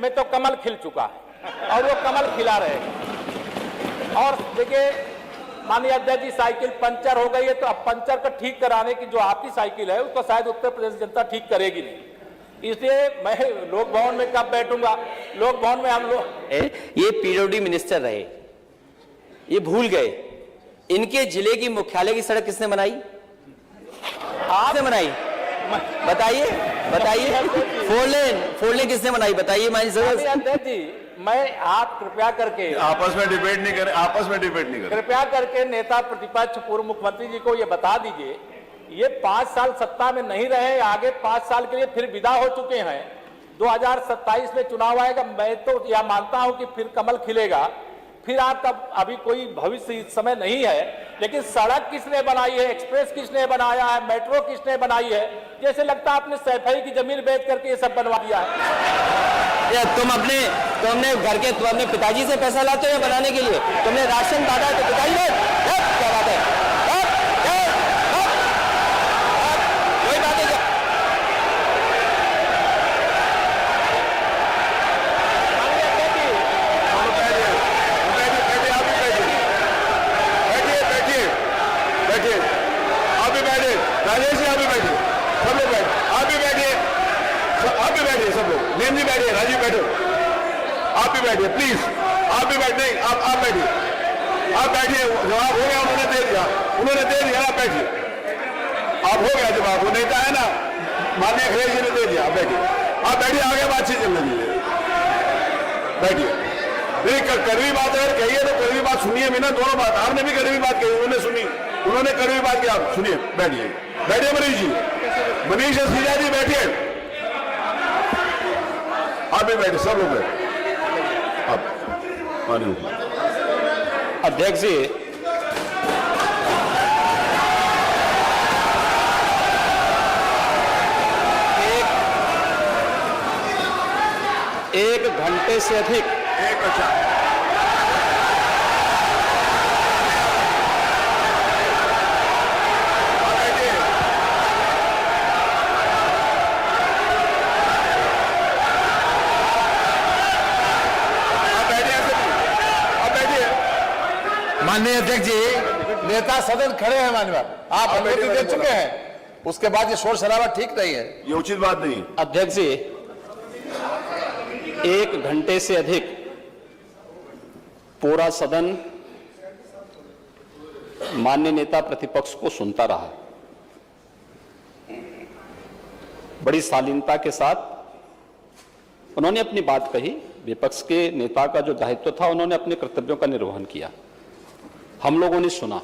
में तो कमल खिल चुका है और वो कमल खिला रहेगा। और देखिए माननीय अध्यक्ष जी, साइकिल पंचर हो गई है तो अब पंचर को ठीक कराने की जो आपकी साइकिल है उसको शायद उत्तर प्रदेश जनता ठीक करेगी नहीं। इसलिए मैं लोक भवन में कब बैठूंगा, लोक भवन में हम लोग ये पीडब्ल्यूडी मिनिस्टर रहे, ये भूल गए इनके जिले की मुख्यालय की सड़क किसने बनाई? आपने बनाई? बताइए बताइए। फोर लेन किसने बनाई बताइए? अध्यक्ष जी, मैं आप कृपया करके आपस में डिबेट नहीं करें, आपस में डिबेट नहीं करें। कृपया करके नेता प्रतिपक्ष पूर्व मुख्यमंत्री जी को ये बता दीजिए, ये 5 साल सत्ता में नहीं रहे, आगे 5 साल के लिए फिर विदा हो चुके हैं। 2027 में चुनाव आएगा, मैं तो यह मानता हूं कि फिर कमल खिलेगा, फिर आपका अभी कोई भविष्य इस समय नहीं है। लेकिन सड़क किसने बनाई है, एक्सप्रेस किसने बनाया है, मेट्रो किसने बनाई है? जैसे लगता है आपने सैफई की जमीन बेच करके ये सब बनवा दिया है। तुमने घर के तुम अपने पिताजी से पैसा लाते हो या बनाने के लिए? तुमने राशन बांटा तो पिताजी ने क्या बात है? कोई बात है राजेश जी, आप भी बैठिए, सब लोग बैठे, आप भी बैठिए, आप भी बैठिए, सब लोग, नेम जी बैठिए, राजीव बैठो, आप भी बैठिए प्लीज, आप भी बैठे, आप बैठिए, आप बैठिए। जवाब हो गया, उन्होंने दे दिया, आप बैठिए, आप हो गया जवाब, वो नेता है ना माननीय खड़गे जी ने दे दिया, आप बैठिए, आगे बातचीत चल रही है, बैठिए। नहीं कड़वी बात अगर कही है तो कड़वी बात सुनिए भी ना, दोनों बात, आपने भी कड़वी बात कही, उन्होंने सुनी, उन्होंने कड़वी बात की, आप सुनिए, बैठिए बैठिए। मनीष जी, मनीष सिंह जी बैठिए, आप भी बैठे, सब लोग बैठे। अध्यक्ष जी, एक घंटे से अधिक माननीय अध्यक्ष जी, नेता सदन खड़े हैं, माननीय आप अनुमति दे चुके हैं, उसके बाद ये शोर शराबा ठीक नहीं है, ये उचित बात नहीं। अध्यक्ष जी, 1 घंटे से अधिक पूरा सदन माननीय नेता प्रतिपक्ष को सुनता रहा। बड़ी शालीनता के साथ उन्होंने अपनी बात कही। विपक्ष के नेता का जो दायित्व था, उन्होंने अपने कर्तव्यों का निर्वहन किया, हम लोगों ने सुना।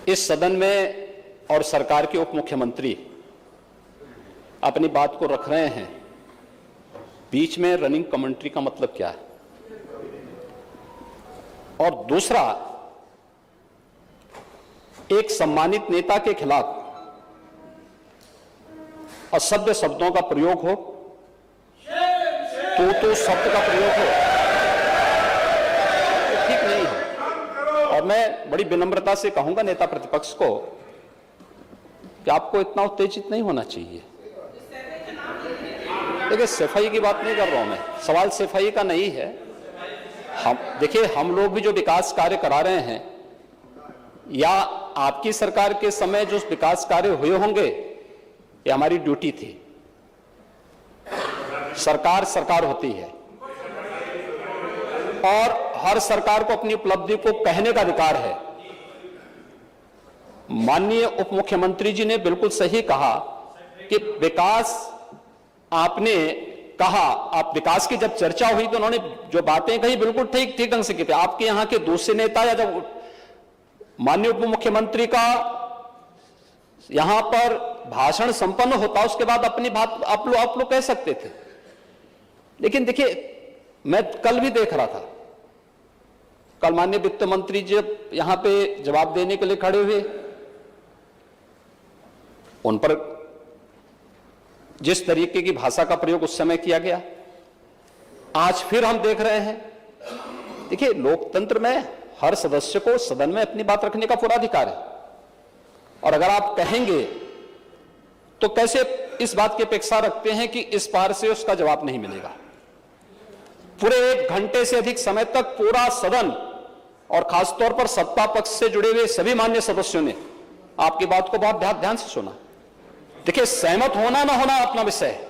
इस सदन में और सरकार के उप मुख्यमंत्री अपनी बात को रख रहे हैं, बीच में रनिंग कमेंट्री का मतलब क्या है? और दूसरा, एक सम्मानित नेता के खिलाफ असभ्य शब्दों का प्रयोग हो, तो शब्द का प्रयोग हो, तो ठीक नहीं है। और मैं बड़ी विनम्रता से कहूंगा नेता प्रतिपक्ष को कि आपको इतना उत्तेजित नहीं होना चाहिए। देखिए, सफाई की बात नहीं कर रहा हूं मैं, सवाल सफाई का नहीं है। देखिए, हम लोग भी जो विकास कार्य करा रहे हैं, या आपकी सरकार के समय जो विकास कार्य हुए होंगे, ये हमारी ड्यूटी थी। सरकार होती है और हर सरकार को अपनी उपलब्धि को कहने का अधिकार है। माननीय उप मुख्यमंत्री जी ने बिल्कुल सही कहा कि विकास, आपने कहा, आप विकास की जब चर्चा हुई तो उन्होंने जो बातें कही बिल्कुल ठीक ढंग से की थी। आपके यहां के दूसरे नेता या जब माननीय उप मुख्यमंत्री का यहां पर भाषण संपन्न होता, उसके बाद अपनी बात आप लोग कह सकते थे। लेकिन देखिए, मैं कल भी देख रहा था, कल माननीय वित्त मंत्री जब यहां पे जवाब देने के लिए खड़े हुए, उन पर जिस तरीके की भाषा का प्रयोग उस समय किया गया, आज फिर हम देख रहे हैं। देखिए, लोकतंत्र में हर सदस्य को सदन में अपनी बात रखने का पूरा अधिकार है, और अगर आप कहेंगे तो कैसे इस बात की अपेक्षा रखते हैं कि इस पार से उसका जवाब नहीं मिलेगा। पूरे 1 घंटे से अधिक समय तक पूरा सदन और खासतौर पर सत्ता पक्ष से जुड़े हुए सभी मान्य सदस्यों ने आपकी बात को बहुत ध्यान से सुना। देखिए, सहमत होना ना होना अपना विषय है,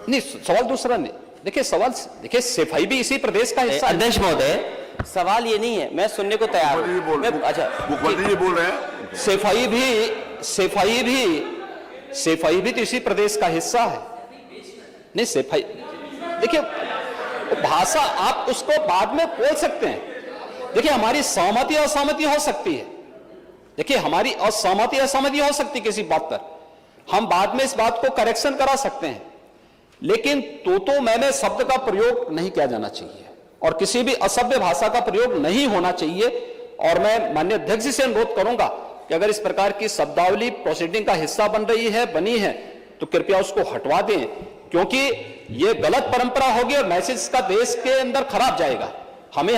नहीं सवाल दूसरा नहीं। देखिए सवाल, देखिए सफाई भी इसी प्रदेश का हिस्सा है। अध्यक्ष महोदय, सवाल ये नहीं है, मैं सुनने को तैयार हूं। अच्छा, मुख्यमंत्री जी बोल रहे हैं, सफाई भी तो इसी प्रदेश का हिस्सा है। नहीं सफाई, देखिए भाषा आप उसको बाद में बोल सकते हैं। देखिए हमारी सहमति असहमति हो सकती है, देखिए हमारी असहमति असहमति हो सकती है किसी बात पर, हम बाद में इस बात को करेक्शन करा सकते हैं, लेकिन तो मैंने शब्द का प्रयोग नहीं किया जाना चाहिए और किसी भी असभ्य भाषा का प्रयोग नहीं होना चाहिए। और मैं माननीय अध्यक्ष जी से अनुरोध करूंगा कि अगर इस प्रकार की शब्दावली प्रोसीडिंग का हिस्सा बनी है तो कृपया उसको हटवा दें, क्योंकि यह गलत परंपरा होगी और मैसेज का देश के अंदर खराब जाएगा। हमें